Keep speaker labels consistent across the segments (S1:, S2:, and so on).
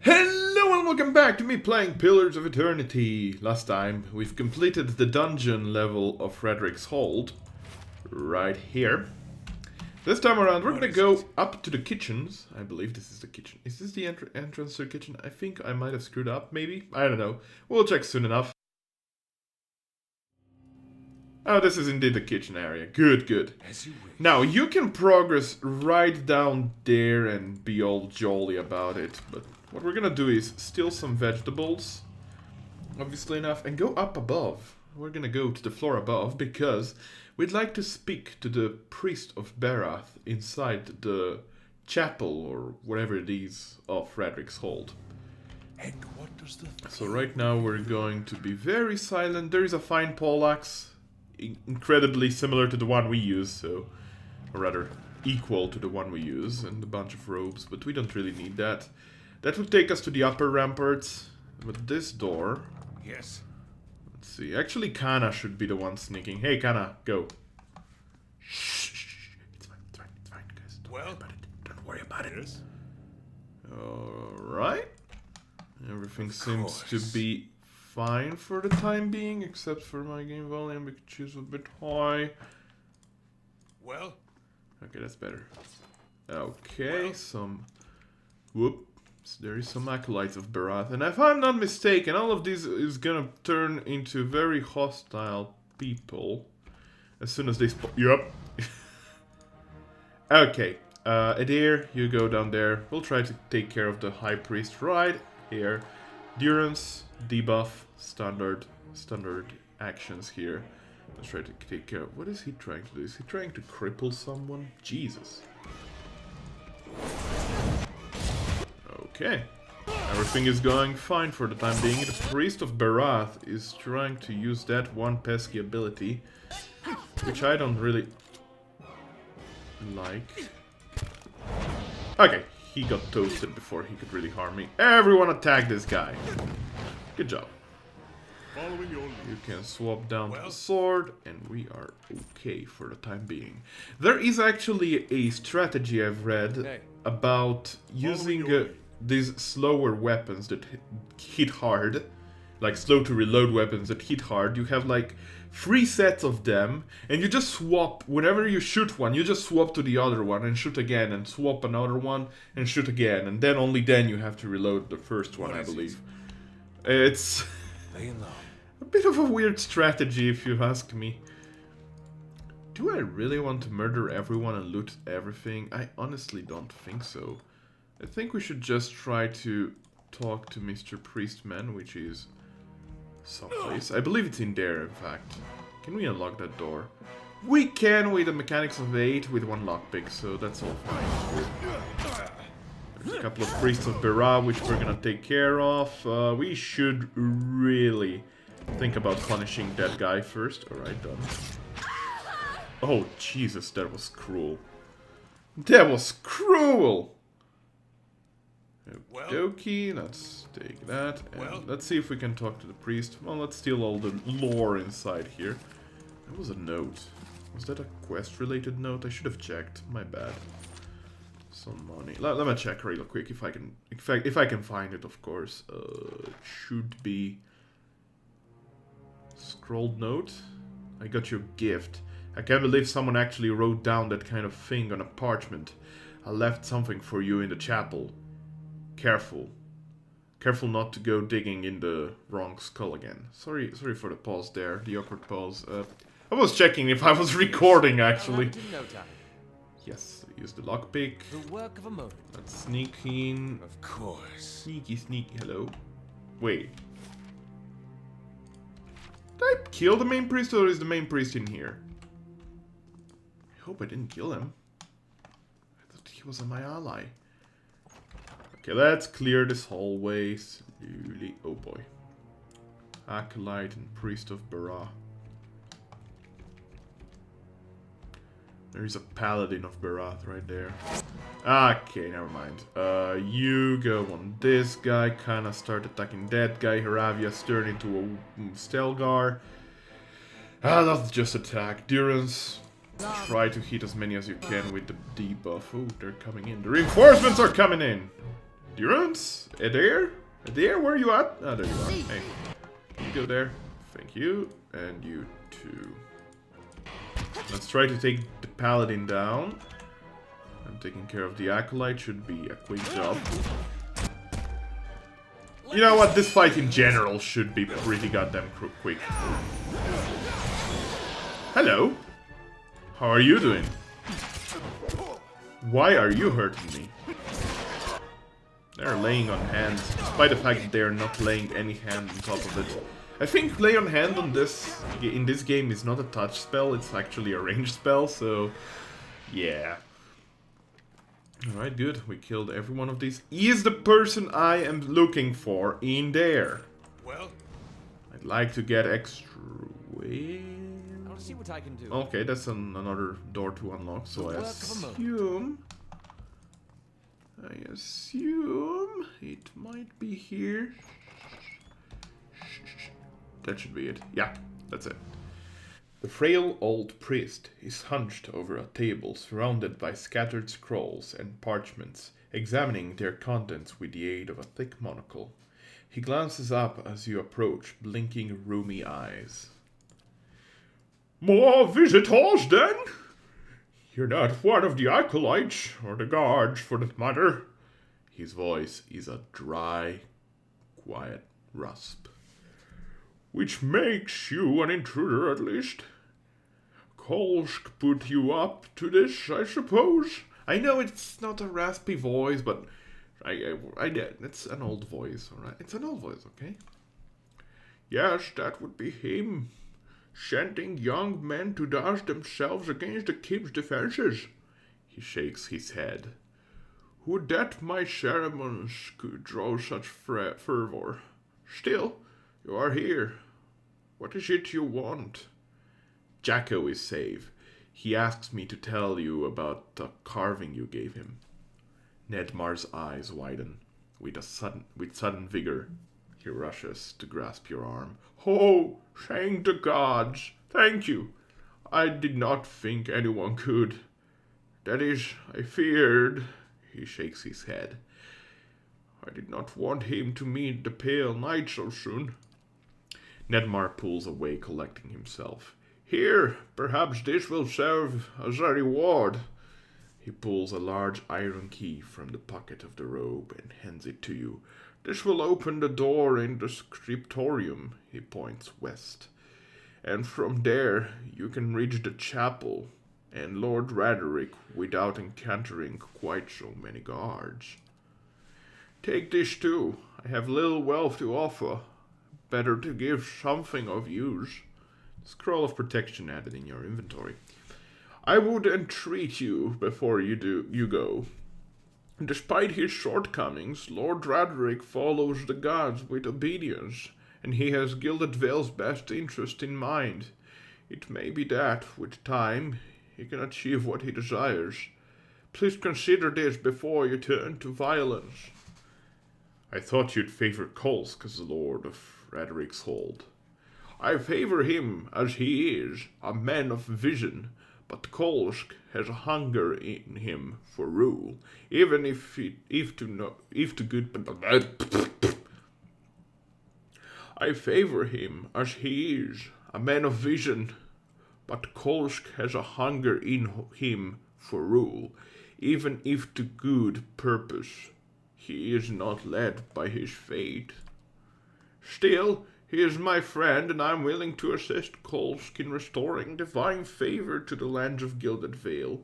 S1: Hello and welcome back to me playing Pillars of Eternity. Last time we've completed the dungeon level of Raedric's Hold, right here. This time around we're gonna go up to the kitchens. I believe this is the kitchen. Is this the entrance to the kitchen? I think I might have screwed up, maybe? I don't know. We'll check soon enough. Oh, this is indeed the kitchen area. Good, good. Now, you can progress right down there and be all jolly about it, but what we're gonna do is steal some vegetables, obviously enough, and go up above. We're gonna go to the floor above because we'd like to speak to the priest of Berath inside the chapel or whatever it is of Raedric's Hold.
S2: And what does the
S1: So right now we're going to be very silent. There is a fine poleaxe, incredibly similar to the one we use, so, or rather equal to the one we use, and a bunch of robes, but we don't really need that. That would take us to the upper ramparts, but this door...
S2: Yes.
S1: Let's see, actually Kana should be the one sneaking. Hey Kana, go. Shh, it's fine, guys. Don't worry about it. Don't worry about it. Alright. Everything seems to be fine for the time being, except for my game volume, which is a bit high.
S2: Well?
S1: Okay, that's better. Okay, some... Whoop. There is some acolytes of Berath, and if I'm not mistaken, all of these is gonna turn into very hostile people as soon as they Yup. Okay, Adair, you go down there. We'll try to take care of the High Priest right here. Durance, debuff, standard actions here. Let's try to take care of... What is he trying to do? Is he trying to cripple someone? Jesus. Okay. Everything is going fine for the time being. The Priest of Berath is trying to use that one pesky ability, which I don't really like. Okay, he got toasted before he could really harm me. Everyone attack this guy. Good job. You can swap down to the sword, and we are okay for the time being. There is actually a strategy I've read about using these slower weapons that hit hard, like slow to reload weapons that hit hard. You have like 3 sets of them, and you just swap. Whenever you shoot one, you just swap to the other one and shoot again, and swap another one and shoot again, and then only then you have to reload the first one, I believe. It's a bit of a weird strategy, if you ask me. Do I really want to murder everyone and loot everything? I honestly don't think so. I think we should just try to talk to Mr. Priestman, which is someplace. I believe it's in there, in fact. Can we unlock that door? We can with the mechanics of 8 with 1 lockpick, so that's all fine. There's a couple of Priests of Berath, which we're gonna take care of. We should really think about punishing that guy first. Alright, done. Oh, Jesus, that was cruel. That was cruel! Okie, let's take that, and let's see if we can talk to the priest. Well, let's steal all the lore inside here. There was a note. Was that a quest-related note? I should have checked. My bad. Some money. Let me check real quick if I can. If I can find it, of course. It should be scrolled note. I got your gift. I can't believe someone actually wrote down that kind of thing on a parchment. I left something for you in the chapel. Careful. Careful not to go digging in the wrong skull again. Sorry for the pause there, the awkward pause. I was checking if I was recording, actually. Yes, use the lockpick.
S3: The work of a moment.
S1: Let's sneak in.
S2: Of course.
S1: Sneaky. Hello. Wait. Did I kill the main priest, or is the main priest in here? I hope I didn't kill him. I thought he was my ally. Okay, let's clear this hallway slowly. Oh boy. Acolyte and Priest of Berath. There is a Paladin of Berath right there. Okay, never mind. You go on this guy. Kinda start attacking that guy. Haravia's turned into a Stelgar. Let's just attack. Durance. Try to hit as many as you can with the debuff. Oh, they're coming in. The reinforcements are coming in. Endurance? Adair? Adair, where are you at? Oh, there you are. Hey. You go there. Thank you. And you too. Let's try to take the paladin down. I'm taking care of the acolyte. Should be a quick job. You know what? This fight in general should be pretty goddamn quick. Hello. How are you doing? Why are you hurting me? They're laying on hands, despite the fact that they're not laying any hand on top of it. I think lay on hand on this in this game is not a touch spell, it's actually a ranged spell, so yeah. Alright, good. We killed every one of these. He is the person I am looking for in there.
S2: Well,
S1: I'd like to get extra weight.
S3: I'll see what I can do.
S1: Okay, that's another door to unlock, so I assume it might be here. That should be it. Yeah, that's it. The frail old priest is hunched over a table surrounded by scattered scrolls and parchments, examining their contents with the aid of a thick monocle. He glances up as you approach, blinking rheumy eyes. More visitors, then? You're not one of the acolytes, or the guards, for that matter. His voice is a dry, quiet rasp. Which makes you an intruder, at least. Kolsk put you up to this, I suppose. I know it's not a raspy voice, but it's an old voice, alright? It's an old voice, okay? Yes, that would be him. Sending young men to dash themselves against the keep's defenses. He shakes his head. Would that my ceremonies could draw such fervor. Still, you are here. What is it you want? Jacko is safe. He asks me to tell you about the carving you gave him. Nedmar's eyes widen. With sudden vigor, he rushes to grasp your arm. Oh, thank the gods. Thank you. I did not think anyone could. That is, I feared. He shakes his head. I did not want him to meet the pale knight so soon. Nedmar pulls away, collecting himself. Here, perhaps this will serve as a reward. He pulls a large iron key from the pocket of the robe and hands it to you. This will open the door in the scriptorium, he points west. And from there, you can reach the chapel and Lord Raedric without encountering quite so many guards. Take this too. I have little wealth to offer. Better to give something of use. Scroll of protection added in your inventory. I would entreat you before you go. Despite his shortcomings, Lord Raedric follows the gods with obedience, and he has Gilded Vale's best interest in mind. It may be that, with time, he can achieve what he desires. Please consider this before you turn to violence. I thought you'd favor Kolsk as the Lord of Raedric's hold. I favor him as he is, a man of vision, but Kolsk has a hunger in him for rule, even if to good. I favor him as he is, a man of vision, but Kolsk has a hunger in him for rule, even if to good purpose. He is not led by his fate. Still, he is my friend, and I am willing to assist Kolsk in restoring divine favor to the lands of Gilded Vale.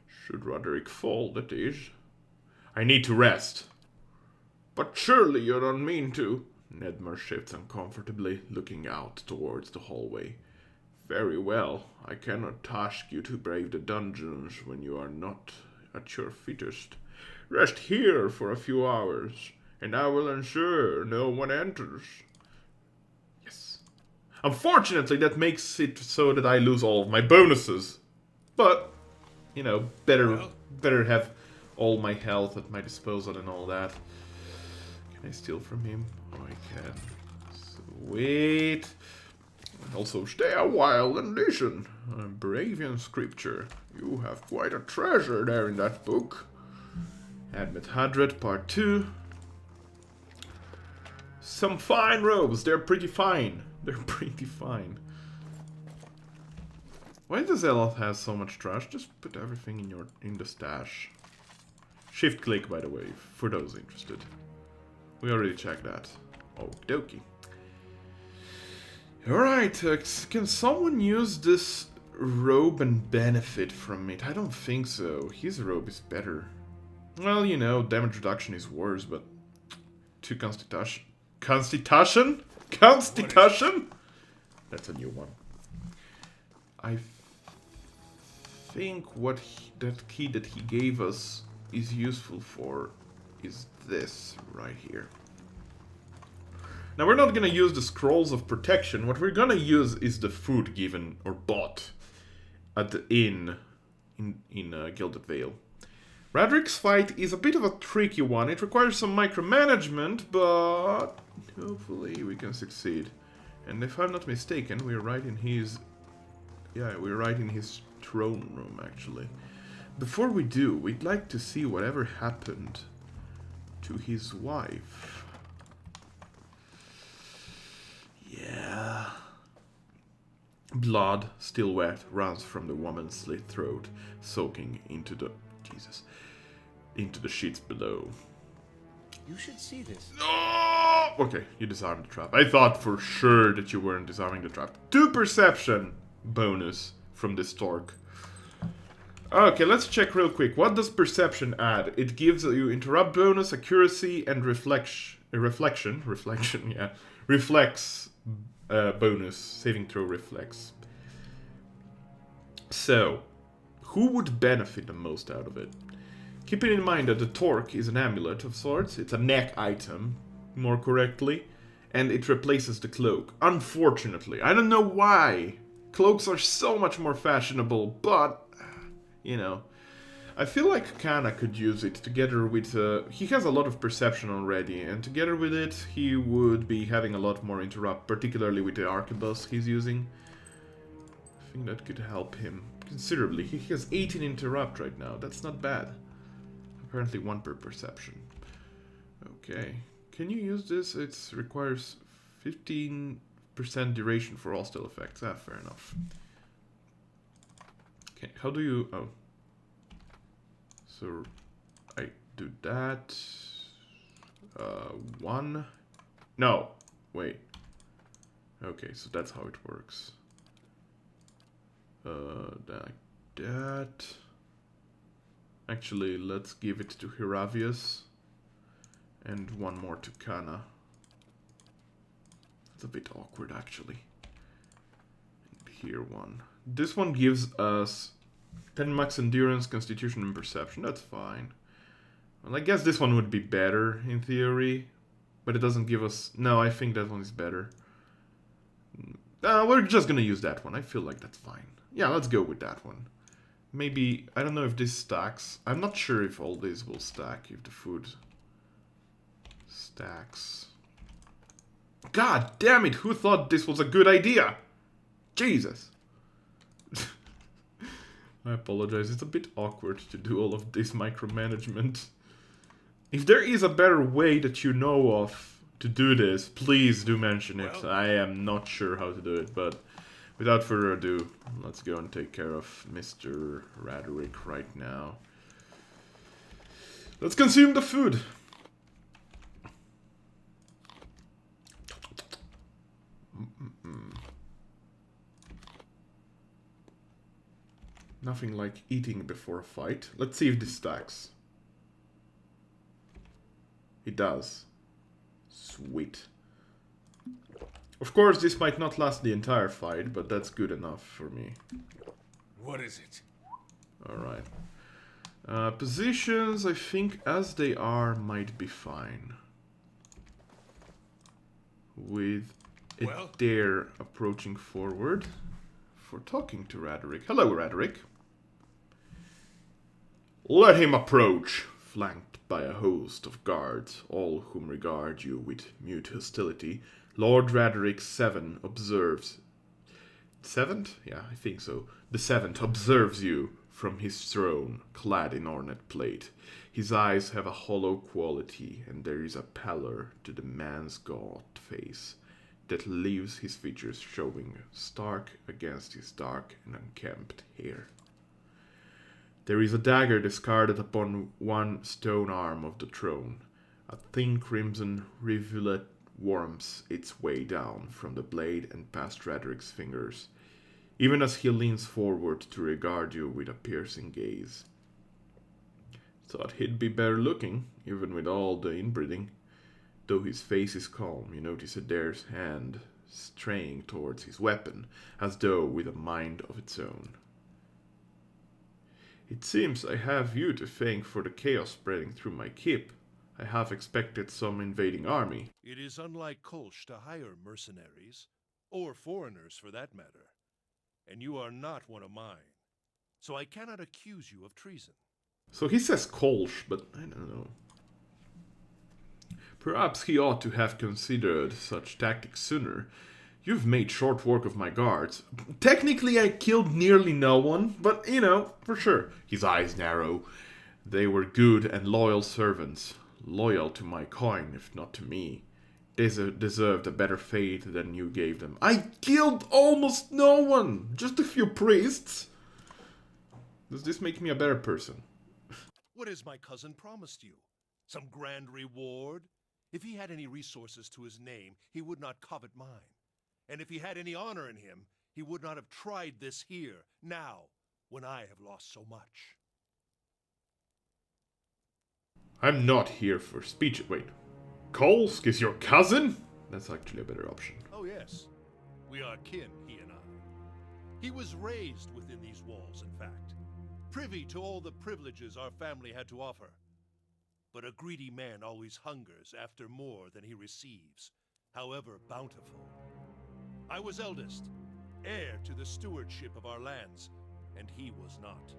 S1: Should Raedric fall, that is. I need to rest. But surely you don't mean to. Nedmar shifts uncomfortably, looking out towards the hallway. Very well. I cannot task you to brave the dungeons when you are not at your fittest. Rest here for a few hours, and I will ensure no one enters. Yes. Unfortunately, that makes it so that I lose all of my bonuses. But, you know, better have all my health at my disposal and all that. Can I steal from him? Oh, I can. Sweet. Also, stay a while and listen. Bravian scripture. You have quite a treasure there in that book. Admit Hadred Part 2. Some fine robes. They're pretty fine. They're pretty fine. Why does Eloth have so much trash? Just put everything in the stash. Shift click, by the way, for those interested. We already checked that. Okie dokie. Alright, can someone use this robe and benefit from it? I don't think so. His robe is better. Well, you know, damage reduction is worse, but... 2 Constitution? Constitution? Constitution? That's a new one. I think what that key that he gave us is useful for is this right here. Now we're not gonna use the scrolls of protection. What we're gonna use is the food given or bought at the inn in Gilded Vale. Raedric's fight is a bit of a tricky one. It requires some micromanagement, but hopefully we can succeed. And if I'm not mistaken, we're right in his... Yeah, we're right in his throne room, actually. Before we do, we'd like to see whatever happened to his wife. Yeah. Blood, still wet, runs from the woman's slit throat, soaking into the... Jesus. Into the sheets below.
S3: You should see this.
S1: Oh! Okay, you disarmed the trap. I thought for sure that you weren't disarming the trap. 2 perception bonus from this Torque. Okay, let's check real quick. What does perception add? It gives you interrupt bonus, accuracy, and reflex, yeah. Reflex bonus, saving throw reflex. So, who would benefit the most out of it? Keeping in mind that the Torque is an amulet of sorts. It's a neck item, more correctly. And it replaces the cloak. Unfortunately. I don't know why. Cloaks are so much more fashionable, but... You know. I feel like Kana could use it together with... he has a lot of perception already. And together with it, he would be having a lot more interrupt. Particularly with the arquebus he's using. I think that could help him considerably. He has 18 interrupt right now. That's not bad. Apparently 1 per perception. Okay. Can you use this? It requires 15% duration for all still effects. Ah, fair enough. Okay, how do you... Oh. So, I do that. 1. No. Wait. Okay, so that's how it works. Like that. Actually, let's give it to Hiravius. And 1 more to Kana. It's a bit awkward, actually. And here 1. This one gives us 10 max endurance, constitution, and perception. That's fine. Well, I guess this one would be better, in theory. But it doesn't give us... No, I think that one is better. We're just gonna use that one. I feel like that's fine. Yeah, let's go with that one. Maybe, I don't know if this stacks. I'm not sure if all these will stack, if the food stacks. God damn it, who thought this was a good idea? Jesus. I apologize, it's a bit awkward to do all of this micromanagement. If there is a better way that you know of to do this, please do mention it. I am not sure how to do it, but without further ado, let's go and take care of Mr. Raedric right now. Let's consume the food. Nothing like eating before a fight. Let's see if this stacks. It does. Sweet. Of course, this might not last the entire fight, but that's good enough for me.
S2: What is it?
S1: Alright. Positions, I think, as they are, might be fine. With Adair approaching forward for talking to Raedric. Hello, Raedric. Let him approach, flanked by a host of guards, all whom regard you with mute hostility. Lord Raedric 7 observes... 7th? Yeah, I think so. The 7th observes you from his throne, clad in ornate plate. His eyes have a hollow quality, and there is a pallor to the man's gaunt face that leaves his features showing stark against his dark and unkempt hair. There is a dagger discarded upon one stone arm of the throne. A thin crimson rivulet worms its way down from the blade and past Raedric's fingers, even as he leans forward to regard you with a piercing gaze. Thought he'd be better looking, even with all the inbreeding. Though his face is calm, you notice Adair's hand straying towards his weapon, as though with a mind of its own. It seems I have you to thank for the chaos spreading through my keep. I half expected some invading army.
S2: It is unlike Kolsch to hire mercenaries, or foreigners for that matter. And you are not one of mine, so I cannot accuse you of treason.
S1: So he says Kolsch, but I don't know. Perhaps he ought to have considered such tactics sooner. You've made short work of my guards. Technically I killed nearly no one, but you know, for sure. His eyes narrow. They were good and loyal servants. Loyal to my coin, if not to me. They deserved a better fate than you gave them. I killed almost no one! Just a few priests! Does this make me a better person?
S2: What has my cousin promised you? Some grand reward? If he had any resources to his name, he would not covet mine. And if he had any honor in him, he would not have tried this here, now, when I have lost so much.
S1: I'm not here for speech. Wait. Kolsk is your cousin? That's actually a better option.
S2: Oh yes, we are kin, he and I. He was raised within these walls, in fact, privy to all the privileges our family had to offer. But a greedy man always hungers after more than he receives, however bountiful. I was eldest, heir to the stewardship of our lands, and he was not.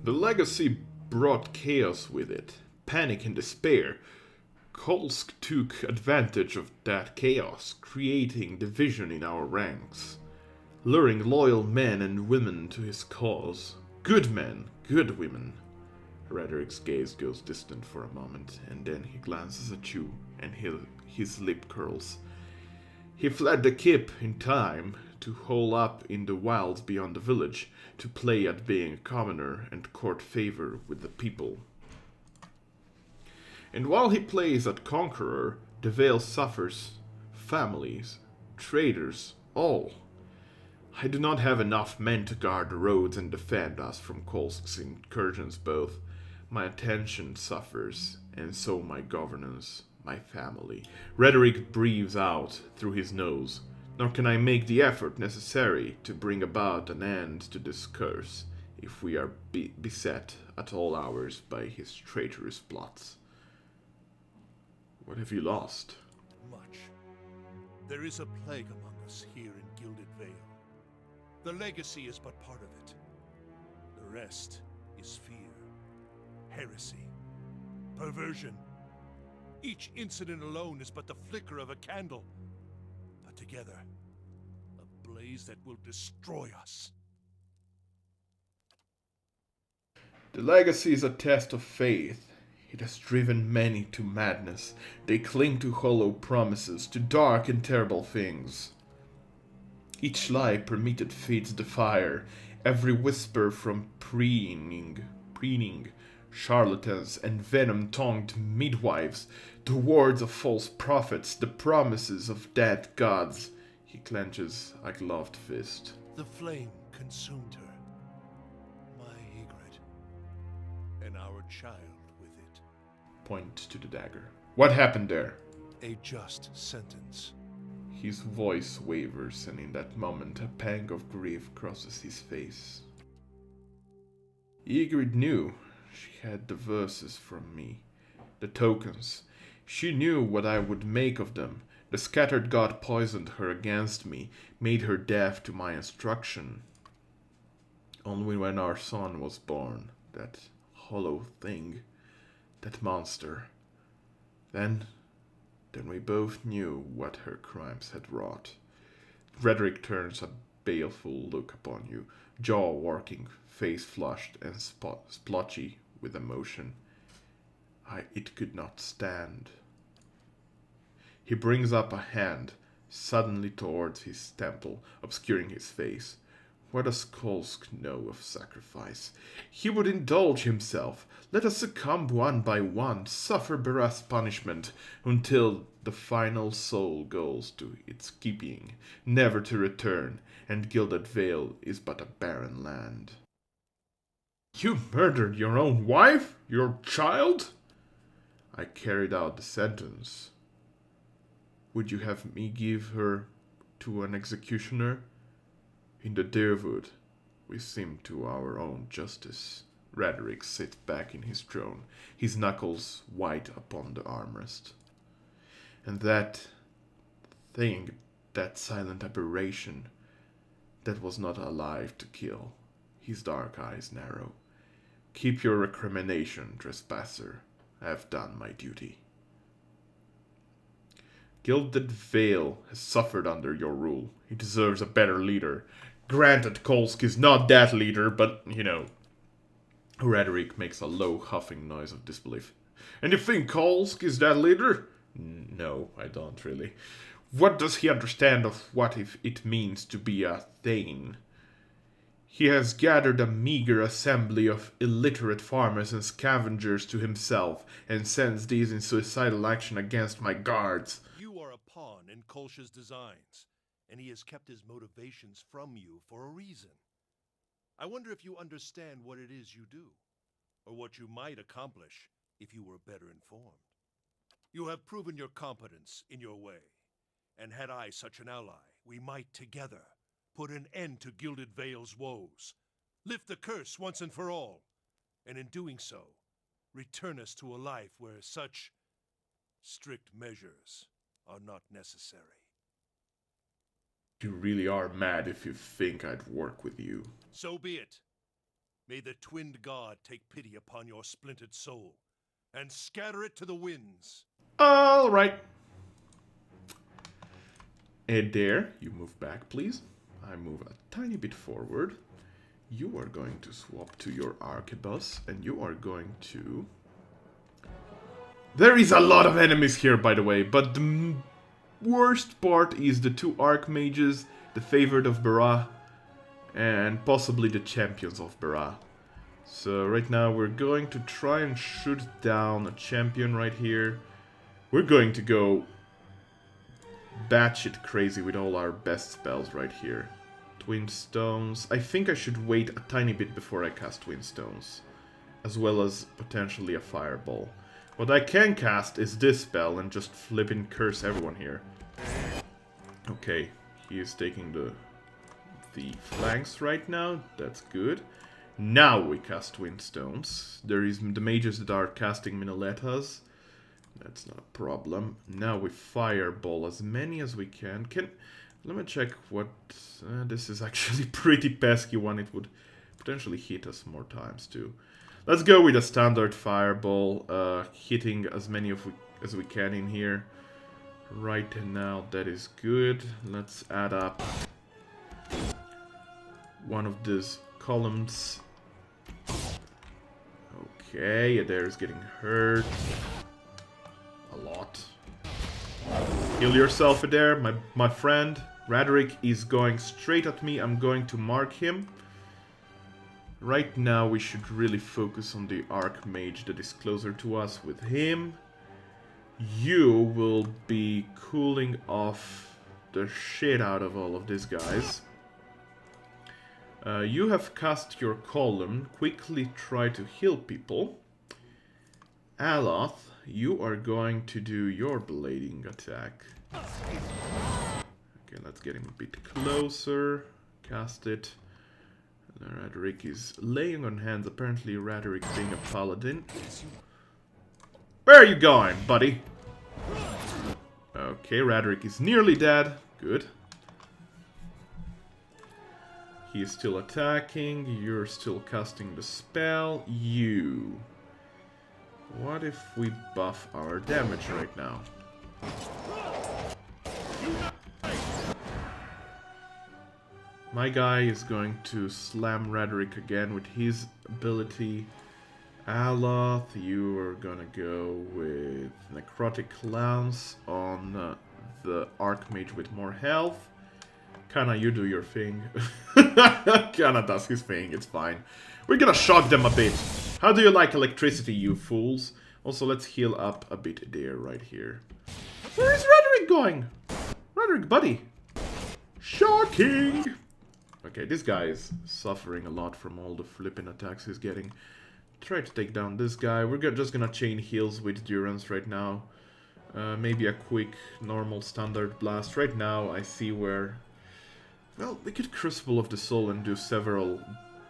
S1: The legacy brought chaos with it, panic and despair. Kolsk took advantage of that chaos, creating division in our ranks, luring loyal men and women to his cause. Good men, good women. Raedric's gaze goes distant for a moment, and then he glances at you, and his lip curls. He fled the keep in time to hole up in the wilds beyond the village, to play at being a commoner and court favor with the people. And while he plays at conqueror, the Vale suffers families, traders, all. I do not have enough men to guard the roads and defend us from Kolsk's incursions both. My attention suffers, and so my governance, my family. Raedric breathes out through his nose. Nor can I make the effort necessary to bring about an end to this curse, if we are beset at all hours by his traitorous plots. What have you lost?
S2: Much. There is a plague among us here in Gilded Vale. The legacy is but part of it. The rest is fear, heresy, perversion. Each incident alone is but the flicker of a candle, but together, a blaze that will destroy us.
S1: The legacy is a test of faith. It has driven many to madness. They cling to hollow promises, to dark and terrible things. Each lie permitted feeds the fire. Every whisper from preening, charlatans and venom-tongued midwives, the words of false prophets, the promises of dead gods. He clenches a gloved fist.
S2: The flame consumed her, my Ygritte, and our child with it.
S1: Point to the dagger. What happened there?
S2: A just sentence.
S1: His voice wavers, and in that moment a pang of grief crosses his face. Ygritte knew. She had the verses from me, the tokens. She knew what I would make of them. The scattered god poisoned her against me, made her deaf to my instruction. Only when our son was born, that hollow thing, that monster, then we both knew what her crimes had wrought. Raedric turns a baleful look upon you, jaw working, face flushed and splotchy with emotion. It could not stand. He brings up a hand suddenly towards his temple, obscuring his face. What does Kolsk know of sacrifice? He would indulge himself. Let us succumb one by one, suffer Barath's punishment, until the final soul goes to its keeping, never to return, and Gilded Vale is but a barren land. You murdered your own wife? Your child? I carried out the sentence. Would you have me give her to an executioner? In the Deerwood, we seem to our own justice. Raedric sits back in his throne, his knuckles white upon the armrest. And that thing, that silent aberration, that was not alive to kill. His dark eyes narrow. Keep your recrimination, trespasser. I have done my duty. Gilded Vale has suffered under your rule. He deserves a better leader. Granted, Kolsk is not that leader, but, you know. Raedric makes a low huffing noise of disbelief. And you think Kolsk is that leader? No, I don't really. What does he understand of what it means to be a Thane? He has gathered a meager assembly of illiterate farmers and scavengers to himself, and sends these in suicidal action against my guards.
S2: You are a pawn in Kolsch's designs, and he has kept his motivations from you for a reason. I wonder if you understand what it is you do, or what you might accomplish if you were better informed. You have proven your competence in your way, and had I such an ally, we might together put an end to Gilded Vale's woes, lift the curse once and for all, and in doing so, return us to a life where such strict measures are not necessary.
S1: You really are mad if you think I'd work with you.
S2: So be it. May the twinned god take pity upon your splintered soul, and scatter it to the winds.
S1: Alright. And there, you move back, please. I move a tiny bit forward. You are going to swap to your arquebus, and you are going to... There is a lot of enemies here, by the way, but the worst part is the two archmages, the favored of Bara, and possibly the champions of Bara. So right now we're going to try and shoot down a champion right here. We're going to go batshit crazy with all our best spells right here. Twin Stones. I think I should wait a tiny bit before I cast Twin Stones, as well as potentially a Fireball. What I can cast is this spell and just flippin' curse everyone here. Okay, he is taking the flanks right now. That's good. Now we cast Twin Stones. There is the mages that are casting Minoletas. That's not a problem. Now we Fireball as many as we can. Let me check what... this is actually pretty pesky one. It would potentially hit us more times too. Let's go with a standard Fireball, hitting as many as we can in here. Right now, that is good. Let's add up one of these columns. Okay, Adair's getting hurt. A lot. Heal yourself, Adair, my friend. Raedric is going straight at me. I'm going to mark him. Right now, we should really focus on the Archmage that is closer to us with him. You will be cooling off the shit out of all of these guys. You have cast your column. Quickly try to heal people. Aloth, you are going to do your blading attack. Okay, let's get him a bit closer. Cast it. Raedric is laying on hands. Apparently Raedric being a paladin. Where are you going, buddy? Okay, Raedric is nearly dead. Good. He is still attacking. You're still casting the spell. You. What if we buff our damage right now? My guy is going to slam Raedric again with his ability. Aloth, you are gonna go with Necrotic Lance on the Archmage with more health. Kana, you do your thing. Kana does his thing, it's fine. We're gonna shock them a bit. How do you like electricity, you fools? Also, let's heal up a bit there, right here. Where is Raedric going? Raedric, buddy. Shocking! Okay, this guy is suffering a lot from all the flipping attacks he's getting. Try to take down this guy. We're just gonna chain heals with Durance right now. Maybe a quick, normal, standard blast. Right now, I see where... Well, we could Crucible of the Soul and do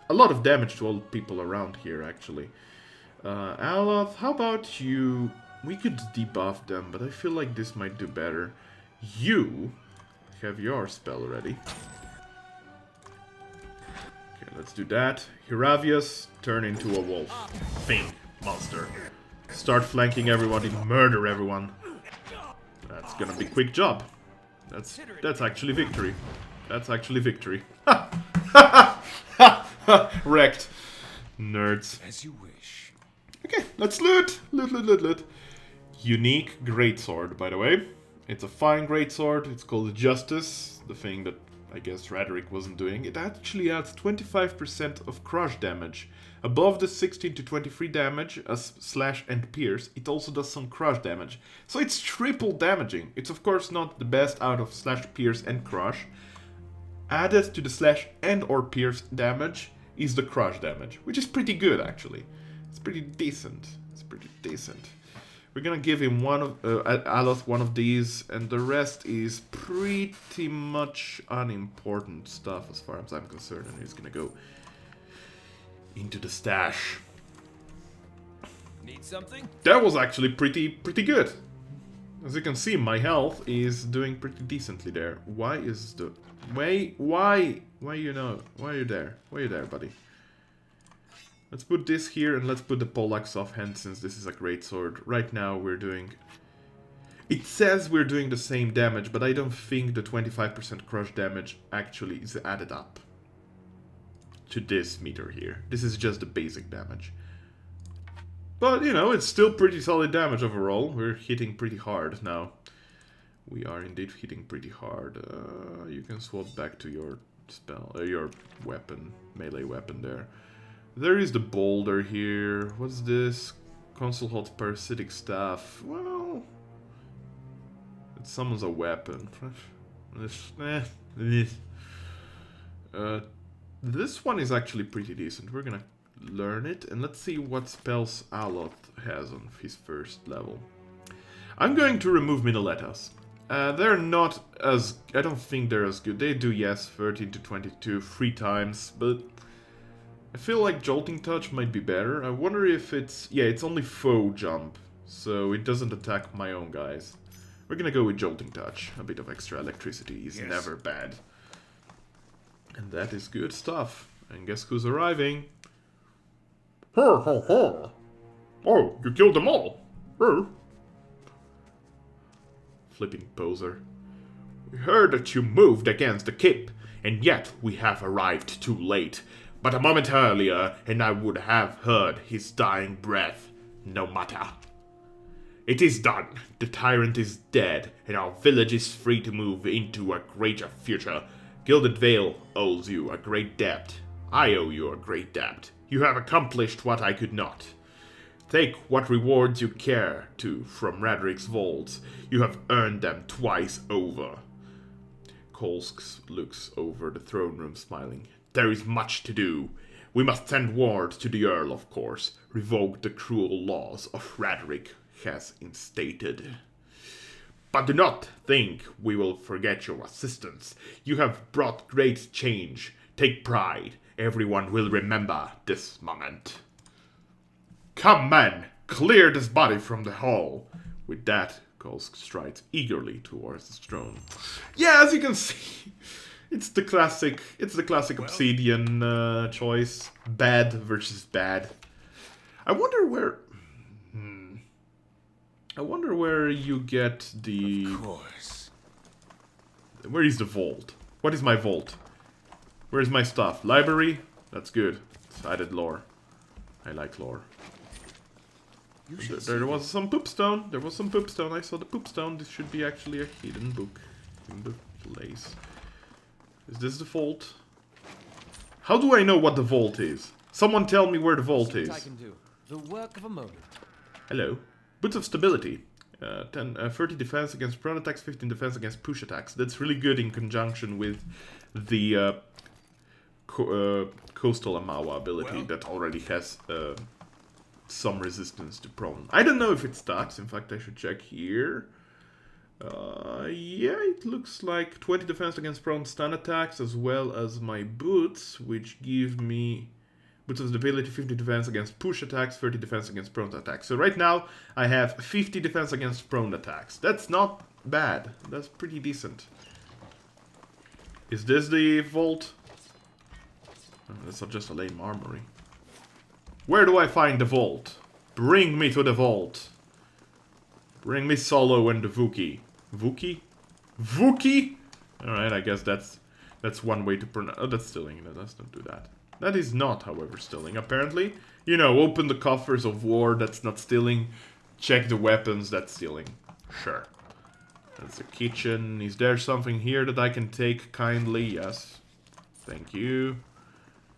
S1: a lot of damage to all the people around here, actually. Aloth, how about you... We could debuff them, but I feel like this might do better. You have your spell ready. Okay, let's do that. Hiravius, turn into a wolf. Thing, monster. Start flanking everybody, murder everyone. That's gonna be a quick job. That's actually victory. That's actually victory. Wrecked. Nerds.
S3: As you wish.
S1: Okay, let's loot. Loot. Unique greatsword, by the way. It's a fine greatsword. It's called Justice. The thing that I guess Raedric wasn't doing. It actually adds 25% of crush damage. Above the 16 to 23 damage as slash and pierce, it also does some crush damage. So it's triple damaging. It's of course not the best out of slash, pierce and crush. Added to the slash and or pierce damage is the crush damage, which is pretty good actually. It's pretty decent. We're gonna give him Aloth one of these, and the rest is pretty much unimportant stuff as far as I'm concerned, and he's gonna go into the stash.
S3: Need something?
S1: That was actually pretty good. As you can see, my health is doing pretty decently there. Why is the... Why are you there, buddy? Let's put this here, and let's put the Poleaxe offhand, since this is a great sword. Right now we're doing... It says we're doing the same damage, but I don't think the 25% crush damage actually is added up to this meter here. This is just the basic damage. But, you know, it's still pretty solid damage overall. We're hitting pretty hard now. We are indeed hitting pretty hard. You can swap back to your your weapon, melee weapon there. There is the boulder here. What's this? Console holds parasitic staff. Well, it summons a weapon. This one is actually pretty decent. We're gonna learn it, and let's see what spells Aloth has on his first level. I'm going to remove Minolettas. They're not as... I don't think they're as good. They do, yes, 13 to 22 3 times, but I feel like Jolting Touch might be better. I wonder if it's... Yeah, it's only foe jump, so it doesn't attack my own guys. We're gonna go with Jolting Touch. A bit of extra electricity is never bad. And that is good stuff. And guess who's arriving? Oh, you killed them all! Flipping poser. We heard that you moved against the Kip, and yet we have arrived too late. But a moment earlier, and I would have heard his dying breath. No matter. It is done. The tyrant is dead, and our village is free to move into a greater future. Gilded Vale owes you a great debt. I owe you a great debt. You have accomplished what I could not. Take what rewards you care to from Raedric's vaults. You have earned them twice over. Kolsk looks over the throne room, smiling. There is much to do. We must send word to the Earl, of course. Revoke the cruel laws of Raedric has instated. But do not think we will forget your assistance. You have brought great change. Take pride. Everyone will remember this moment. Come, men! Clear this body from the hall. With that, Kolsk strides eagerly towards the throne. Yeah, as you can see, it's the classic Obsidian choice. Bad versus bad. I wonder where you get the...
S3: Of course.
S1: Where is the vault? What is my vault? Where's my stuff? Library? That's good. It's added lore. I like lore. There was some poopstone. There was some poopstone. I saw the poopstone. This should be actually a hidden book in the place. Is this the vault? How do I know what the vault is? Someone tell me where the vault is.
S3: I can do. The work of a moment.
S1: Hello. Boots of Stability. 30 defense against prone attacks, 15 defense against push attacks. That's really good in conjunction with the Coastal Amawa ability that already has some resistance to prone. I don't know if it stacks. In fact, I should check here. Yeah, it looks like 20 defense against prone stun attacks, as well as my boots, which give me boots of stability, 50 defense against push attacks, 30 defense against prone attacks. So right now, I have 50 defense against prone attacks. That's not bad. That's pretty decent. Is this the vault? Oh, that's not just a lame armory. Where do I find the vault? Bring me to the vault. Bring me Solo and the Vuki. Vuki? Vuki? Alright, I guess that's one way to pronounce. Oh, that's stealing. No, let's not do that. That is not, however, stealing, apparently. You know, open the coffers of war, that's not stealing. Check the weapons, that's stealing. Sure. That's the kitchen. Is there something here that I can take kindly? Yes. Thank you.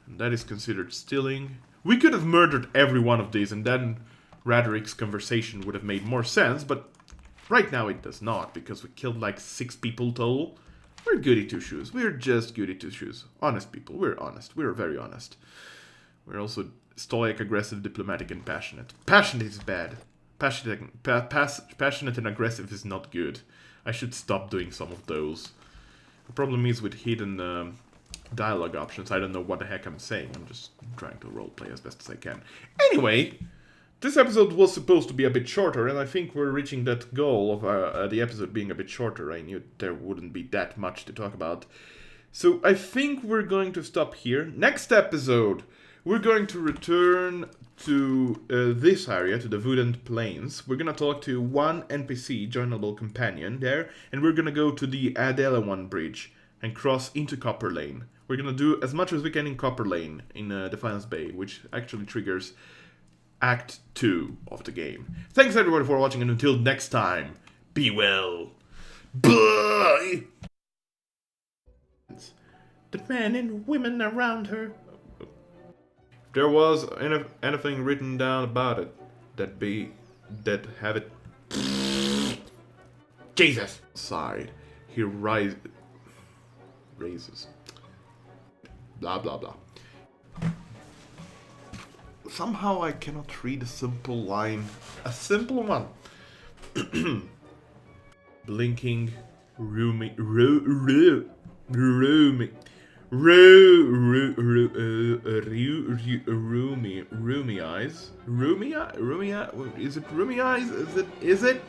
S1: And that is considered stealing. We could have murdered every one of these, and then Raedric's conversation would have made more sense, but right now it does not, because we killed like 6 people total. We're goody two-shoes. We're just goody two-shoes. Honest people. We're honest. We're very honest. We're also stoic, aggressive, diplomatic, and passionate. Passionate is bad. Passionate and aggressive is not good. I should stop doing some of those. The problem is with hidden dialogue options. I don't know what the heck I'm saying. I'm just trying to roleplay as best as I can. Anyway, this episode was supposed to be a bit shorter, and I think we're reaching that goal of the episode being a bit shorter. I knew there wouldn't be that much to talk about. So I think we're going to stop here. Next episode, we're going to return to this area, to the Woodland Plains. We're going to talk to one NPC, joinable companion there, and we're going to go to the Adelawan Bridge and cross into Copper Lane. We're going to do as much as we can in Copper Lane, in Defiance Bay, which actually triggers Act 2 of the game. Thanks everybody for watching, and until next time, be well. Bye! The men and women around her. There was anything written down about it that have it. Jesus! Side. He raises. Blah blah blah. Somehow I cannot read a simple line. A simple one. Blinking, roomy eyes. Roomy eyes? Is it roomy eyes? Is it?